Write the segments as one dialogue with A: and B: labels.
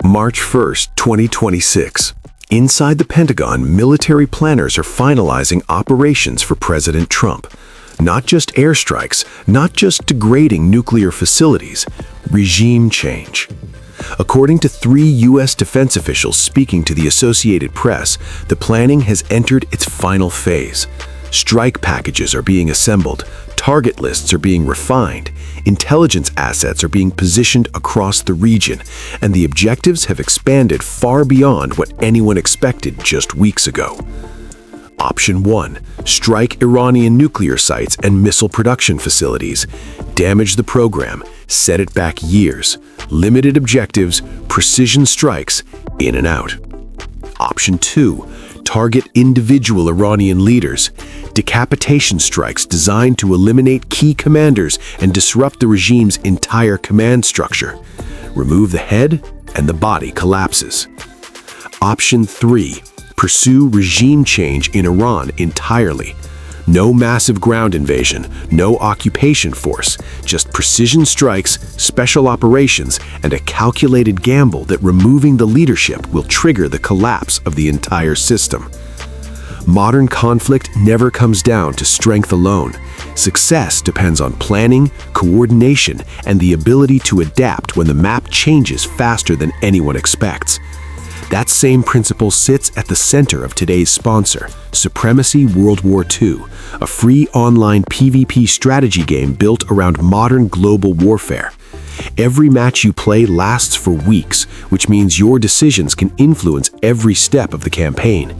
A: March 1st, 2026. Inside the Pentagon, military planners are finalizing operations for President Trump. Not just airstrikes, not just degrading nuclear facilities, regime change. According to 3 U.S. defense officials speaking to the Associated Press, the planning has entered its final phase. Strike packages are being assembled, target lists are being refined, intelligence assets are being positioned across the region, and the objectives have expanded far beyond what anyone expected just weeks ago. Option 1. Strike Iranian nuclear sites and missile production facilities. Damage the program, set it back years. Limited objectives, precision strikes, in and out. Option 2. Target individual Iranian leaders. Decapitation strikes designed to eliminate key commanders and disrupt the regime's entire command structure. Remove the head and the body collapses. Option 3. Pursue regime change in Iran entirely. No massive ground invasion, no occupation force, just precision strikes, special operations, and a calculated gamble that removing the leadership will trigger the collapse of the entire system. Modern conflict never comes down to strength alone. Success depends on planning, coordination, and the ability to adapt when the map changes faster than anyone expects. That same principle sits at the center of today's sponsor, Supremacy World War II, a free online PvP strategy game built around modern global warfare. Every match you play lasts for weeks, which means your decisions can influence every step of the campaign.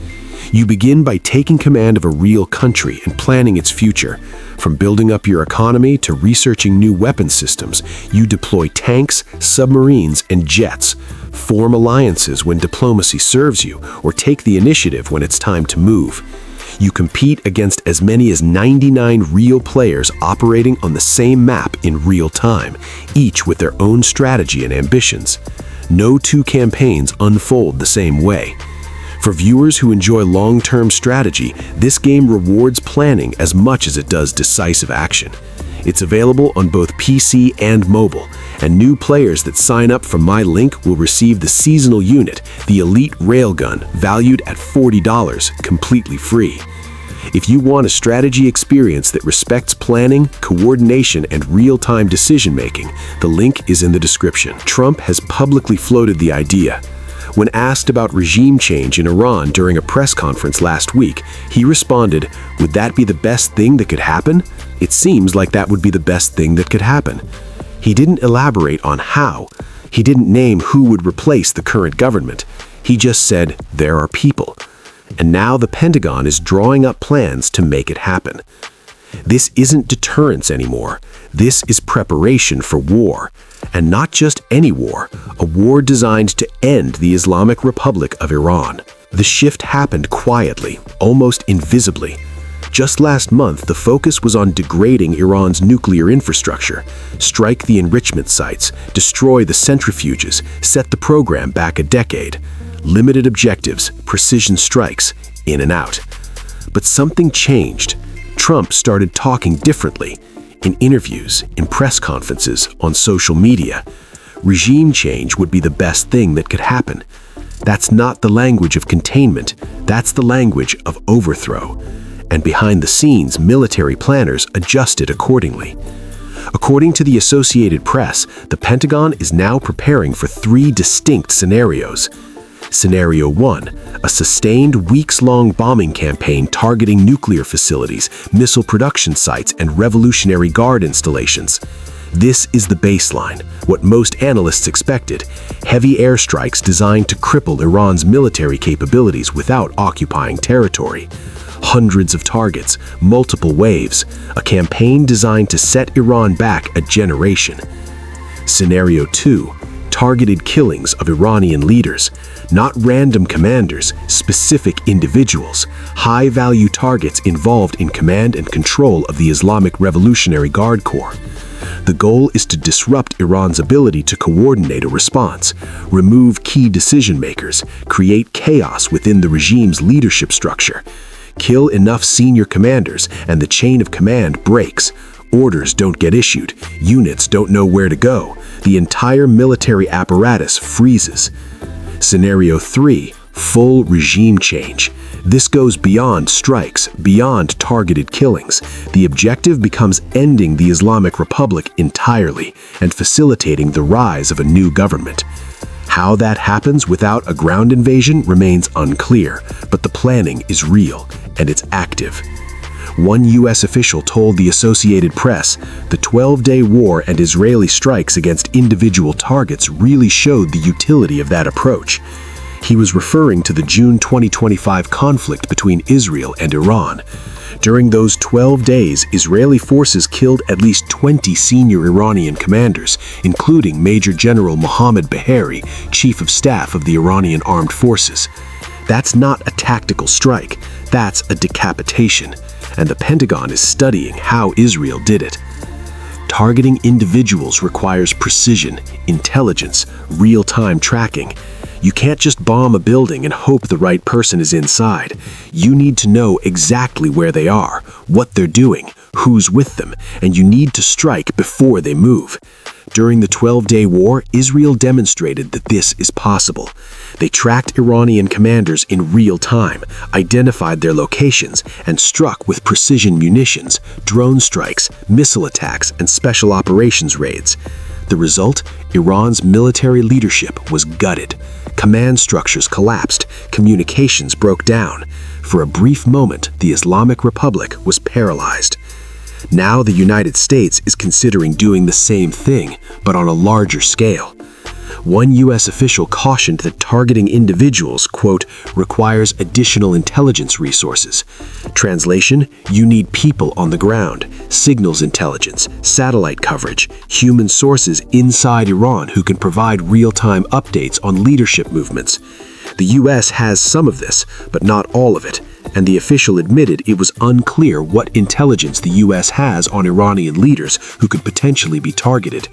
A: You begin by taking command of a real country and planning its future. From building up your economy to researching new weapon systems, you deploy tanks, submarines, and jets. Form alliances when diplomacy serves you, or take the initiative when it's time to move. You compete against as many as 99 real players operating on the same map in real time, each with their own strategy and ambitions. No 2 campaigns unfold the same way. For viewers who enjoy long-term strategy, this game rewards planning as much as it does decisive action. It's available on both PC and mobile, and new players that sign up from my link will receive the seasonal unit, the Elite Railgun, valued at $40, completely free. If you want a strategy experience that respects planning, coordination, and real-time decision-making, the link is in the description. Trump has publicly floated the idea. When asked about regime change in Iran during a press conference last week, he responded, "Would that be the best thing that could happen? It seems like that would be the best thing that could happen." He didn't elaborate on how. He didn't name who would replace the current government. He just said, "There are people." And now the Pentagon is drawing up plans to make it happen. This isn't deterrence anymore. This is preparation for war. And not just any war, a war designed to end the Islamic Republic of Iran. The shift happened quietly, almost invisibly. Just last month, the focus was on degrading Iran's nuclear infrastructure, strike the enrichment sites, destroy the centrifuges, set the program back a decade. Limited objectives, precision strikes, in and out. But something changed. Trump started talking differently. In interviews, in press conferences, on social media. Regime change would be the best thing that could happen. That's not the language of containment, that's the language of overthrow. And behind the scenes, military planners adjusted accordingly. According to the Associated Press, the Pentagon is now preparing for 3 distinct scenarios. Scenario 1, a sustained weeks-long bombing campaign targeting nuclear facilities, missile production sites, and Revolutionary Guard installations. This is the baseline, what most analysts expected: heavy airstrikes designed to cripple Iran's military capabilities without occupying territory. Hundreds of targets, multiple waves, a campaign designed to set Iran back a generation. Scenario 2, targeted killings of Iranian leaders. Not random commanders, specific individuals, high-value targets involved in command and control of the Islamic Revolutionary Guard Corps. The goal is to disrupt Iran's ability to coordinate a response, remove key decision-makers, create chaos within the regime's leadership structure, kill enough senior commanders and the chain of command breaks, Orders don't get issued. Units don't know where to go. The entire military apparatus freezes. Scenario 3, full regime change. This goes beyond strikes, beyond targeted killings. The objective becomes ending the Islamic Republic entirely and facilitating the rise of a new government. How that happens without a ground invasion remains unclear, but the planning is real and it's active. One U.S. official told the Associated Press, the 12-day war and Israeli strikes against individual targets really showed the utility of that approach. He was referring to the June 2025 conflict between Israel and Iran. During those 12 days, Israeli forces killed at least 20 senior Iranian commanders, including Major General Mohammad Baheri, Chief of Staff of the Iranian Armed Forces. That's not a tactical strike, that's a decapitation, and the Pentagon is studying how Israel did it. Targeting individuals requires precision, intelligence, real-time tracking. You can't just bomb a building and hope the right person is inside. You need to know exactly where they are, what they're doing, who's with them, and you need to strike before they move. During the 12-day war, Israel demonstrated that this is possible. They tracked Iranian commanders in real time, identified their locations, and struck with precision munitions, drone strikes, missile attacks, and special operations raids. The result? Iran's military leadership was gutted. Command structures collapsed, communications broke down. For a brief moment, the Islamic Republic was paralyzed. Now the United States is considering doing the same thing, but on a larger scale. One U.S. official cautioned that targeting individuals, quote, requires additional intelligence resources. Translation, you need people on the ground, signals intelligence, satellite coverage, human sources inside Iran who can provide real-time updates on leadership movements. The U.S. has some of this, but not all of it, and the official admitted it was unclear what intelligence the U.S. has on Iranian leaders who could potentially be targeted.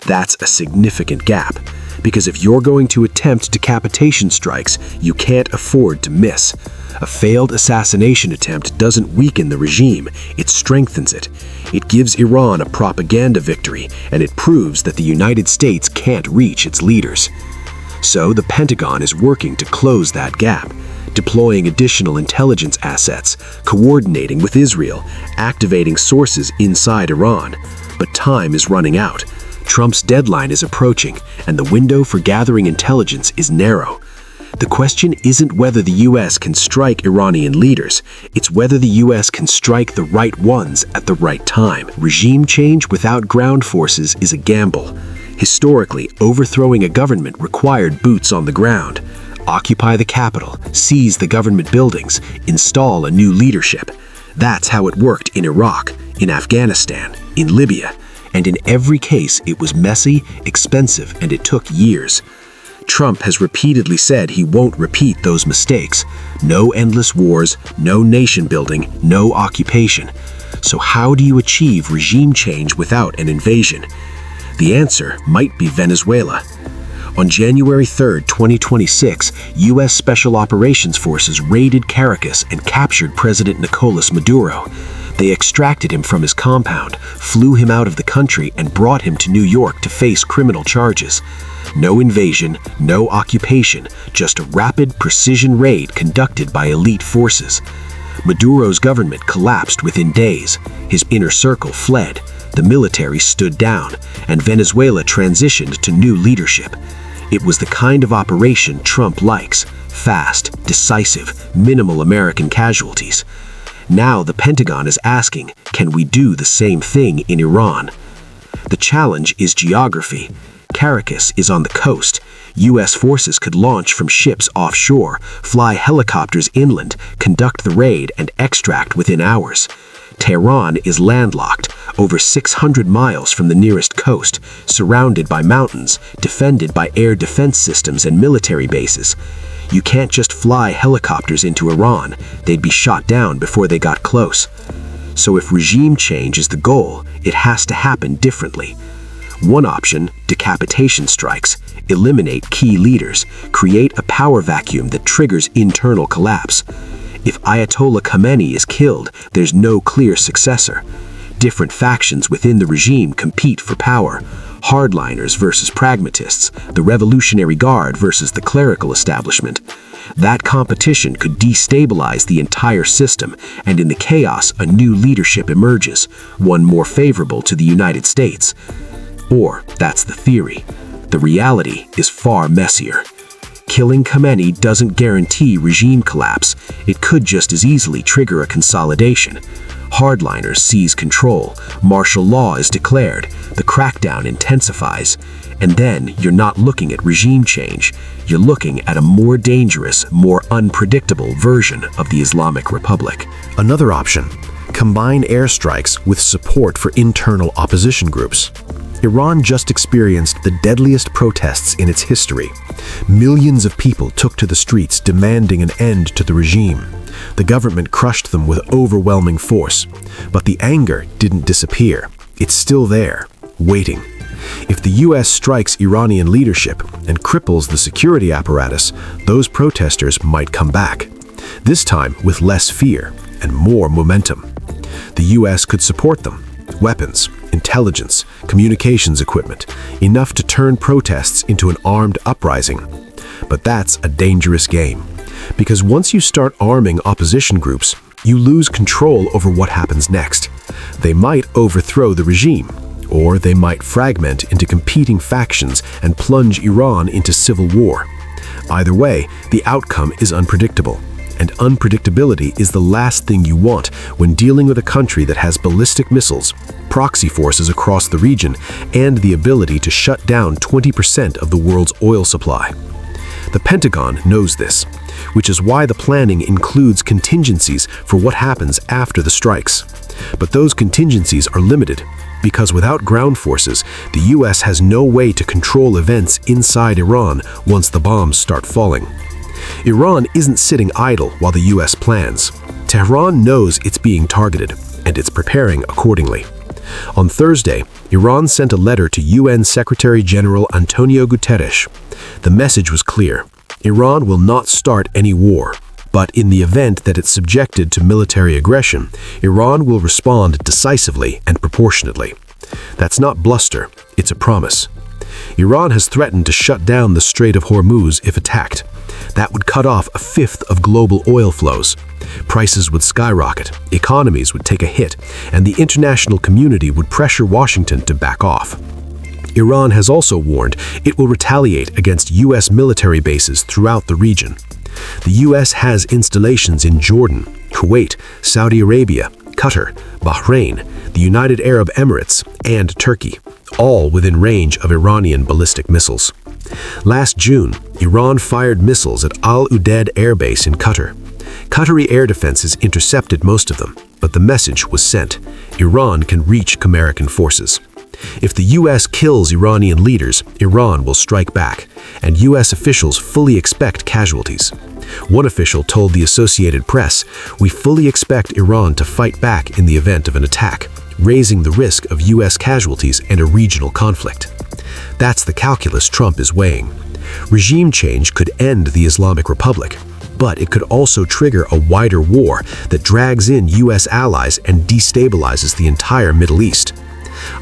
A: That's a significant gap, because if you're going to attempt decapitation strikes, you can't afford to miss. A failed assassination attempt doesn't weaken the regime, it strengthens it. It gives Iran a propaganda victory, and it proves that the United States can't reach its leaders. So the Pentagon is working to close that gap, deploying additional intelligence assets, coordinating with Israel, activating sources inside Iran. But time is running out. Trump's deadline is approaching, and the window for gathering intelligence is narrow. The question isn't whether the U.S. can strike Iranian leaders, it's whether the U.S. can strike the right ones at the right time. Regime change without ground forces is a gamble. Historically, overthrowing a government required boots on the ground. Occupy the capital, seize the government buildings, install a new leadership. That's how it worked in Iraq, in Afghanistan, in Libya. And in every case, it was messy, expensive, and it took years. Trump has repeatedly said he won't repeat those mistakes. No endless wars, no nation building, no occupation. So how do you achieve regime change without an invasion? The answer might be Venezuela. On January 3, 2026, U.S. Special Operations Forces raided Caracas and captured President Nicolas Maduro. They extracted him from his compound, flew him out of the country, and brought him to New York to face criminal charges. No invasion, no occupation, just a rapid precision raid conducted by elite forces. Maduro's government collapsed within days. His inner circle fled, the military stood down, and Venezuela transitioned to new leadership. It was the kind of operation Trump likes: fast, decisive, minimal American casualties. Now the Pentagon is asking, can we do the same thing in Iran? The challenge is geography. Caracas is on the coast. U.S. forces could launch from ships offshore, fly helicopters inland, conduct the raid, and extract within hours. Tehran is landlocked, over 600 miles from the nearest coast, surrounded by mountains, defended by air defense systems and military bases. You can't just fly helicopters into Iran, they'd be shot down before they got close. So if regime change is the goal, it has to happen differently. One option, decapitation strikes, eliminate key leaders, create a power vacuum that triggers internal collapse. If Ayatollah Khamenei is killed, there's no clear successor.
B: Different factions within the regime compete for power. Hardliners versus pragmatists, the Revolutionary Guard versus the clerical establishment. That competition could destabilize the entire system, and in the chaos, a new leadership emerges, one more favorable to the United States. Or, that's the theory. The reality is far messier. Killing Khamenei doesn't guarantee regime collapse. It could just as easily trigger a consolidation. Hardliners seize control, martial law is declared, the crackdown intensifies, and then you're not looking at regime change, you're looking at a more dangerous, more unpredictable version of the Islamic Republic.
A: Another option: combine airstrikes with support for internal opposition groups. Iran just experienced the deadliest protests in its history. Millions of people took to the streets demanding an end to the regime. The government crushed them with overwhelming force. But the anger didn't disappear. It's still there, waiting. If the US strikes Iranian leadership and cripples the security apparatus, those protesters might come back. This time with less fear and more momentum. The US could support them. Weapons, intelligence, communications equipment, enough to turn protests into an armed uprising. But that's a dangerous game. Because once you start arming opposition groups, you lose control over what happens next. They might overthrow the regime, or they might fragment into competing factions and plunge Iran into civil war. Either way, the outcome is unpredictable. And unpredictability is the last thing you want when dealing with a country that has ballistic missiles, proxy forces across the region, and the ability to shut down 20% of the world's oil supply. The Pentagon knows this, which is why the planning includes contingencies for what happens after the strikes. But those contingencies are limited, because without ground forces, the US has no way to control events inside Iran once the bombs start falling. Iran isn't sitting idle while the US plans. Tehran knows it's being targeted, and it's preparing accordingly. On Thursday, Iran sent a letter to UN Secretary-General Antonio Guterres. The message was clear. Iran will not start any war, but in the event that it's subjected to military aggression, Iran will respond decisively and proportionately. That's not bluster, it's a promise. Iran has threatened to shut down the Strait of Hormuz if attacked. That would cut off a fifth of global oil flows. Prices would skyrocket, economies would take a hit, and the international community would pressure Washington to back off. Iran has also warned it will retaliate against US military bases throughout the region. The US has installations in Jordan, Kuwait, Saudi Arabia, Qatar, Bahrain, the United Arab Emirates, and Turkey, all within range of Iranian ballistic missiles. Last June, Iran fired missiles at Al Udeid Air Base in Qatar. Qatari air defenses intercepted most of them, but the message was sent: Iran can reach American forces. If the US kills Iranian leaders, Iran will strike back, and US officials fully expect casualties. One official told the Associated Press, "We fully expect Iran to fight back in the event of an attack, raising the risk of US casualties and a regional conflict." That's the calculus Trump is weighing. Regime change could end the Islamic Republic, but it could also trigger a wider war that drags in US allies and destabilizes the entire Middle East.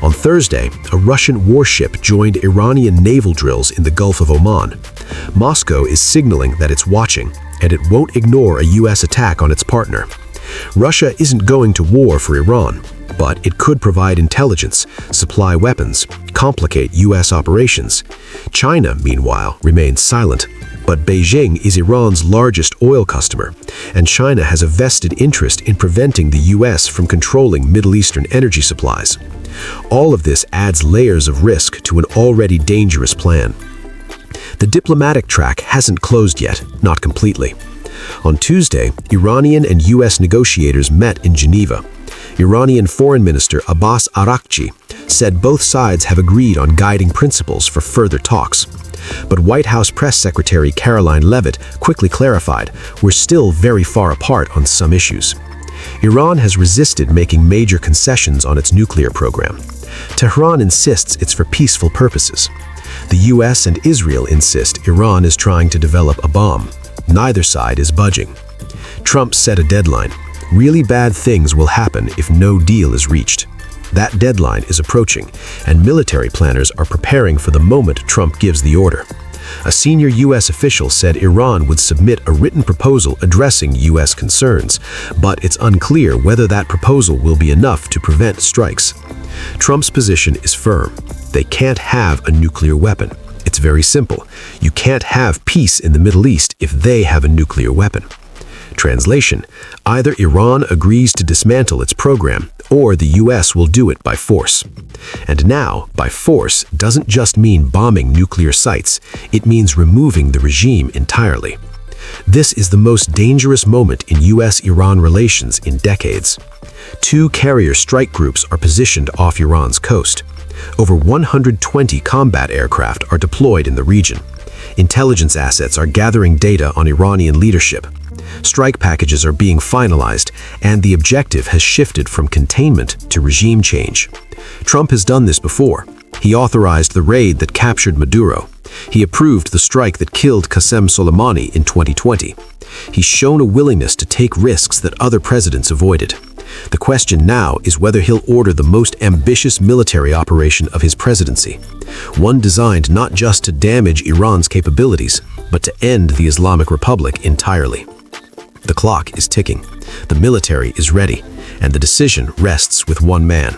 A: On Thursday, a Russian warship joined Iranian naval drills in the Gulf of Oman. Moscow is signaling that it's watching, and it won't ignore a US attack on its partner. Russia isn't going to war for Iran, but it could provide intelligence, supply weapons, complicate US operations. China, meanwhile, remains silent. But Beijing is Iran's largest oil customer, and China has a vested interest in preventing the US from controlling Middle Eastern energy supplies. All of this adds layers of risk to an already dangerous plan. The diplomatic track hasn't closed yet, not completely. On Tuesday, Iranian and US negotiators met in Geneva. Iranian Foreign Minister Abbas Araghchi said both sides have agreed on guiding principles for further talks. But White House Press Secretary Caroline Leavitt quickly clarified, we're still very far apart on some issues. Iran has resisted making major concessions on its nuclear program. Tehran insists it's for peaceful purposes. The US and Israel insist Iran is trying to develop a bomb. Neither side is budging. Trump set a deadline. Really bad things will happen if no deal is reached. That deadline is approaching, and military planners are preparing for the moment Trump gives the order. A senior U.S. official said Iran would submit a written proposal addressing U.S. concerns, but it's unclear whether that proposal will be enough to prevent strikes. Trump's position is firm. They can't have a nuclear weapon. It's very simple. You can't have peace in the Middle East if they have a nuclear weapon. Translation: either Iran agrees to dismantle its program, or the U.S. will do it by force. And now, by force doesn't just mean bombing nuclear sites, it means removing the regime entirely. This is the most dangerous moment in U.S.-Iran relations in decades. 2 carrier strike groups are positioned off Iran's coast. Over 120 combat aircraft are deployed in the region. Intelligence assets are gathering data on Iranian leadership. Strike packages are being finalized, and the objective has shifted from containment to regime change. Trump has done this before. He authorized the raid that captured Maduro. He approved the strike that killed Qasem Soleimani in 2020. He's shown a willingness to take risks that other presidents avoided. The question now is whether he'll order the most ambitious military operation of his presidency, one designed not just to damage Iran's capabilities, but to end the Islamic Republic entirely. The clock is ticking, the military is ready, and the decision rests with one man.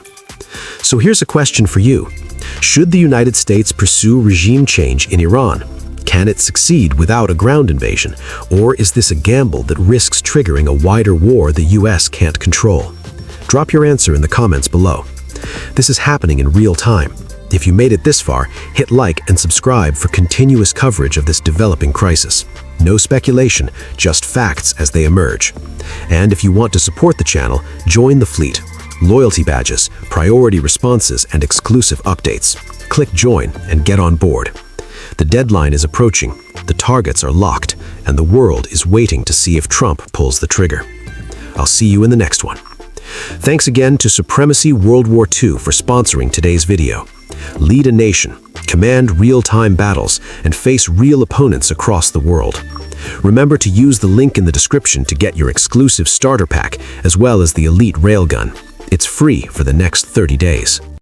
A: So here's a question for you. Should the United States pursue regime change in Iran? Can it succeed without a ground invasion, or is this a gamble that risks triggering a wider war the U.S. can't control? Drop your answer in the comments below. This is happening in real time. If you made it this far, hit like and subscribe for continuous coverage of this developing crisis. No speculation, just facts as they emerge. And if you want to support the channel, join the fleet. Loyalty badges, priority responses, and exclusive updates. Click join and get on board. The deadline is approaching, the targets are locked, and the world is waiting to see if Trump pulls the trigger. I'll see you in the next one. Thanks again to Supremacy World War II for sponsoring today's video. Lead a nation, command real-time battles, and face real opponents across the world. Remember to use the link in the description to get your exclusive starter pack, as well as the Elite Railgun. It's free for the next 30 days.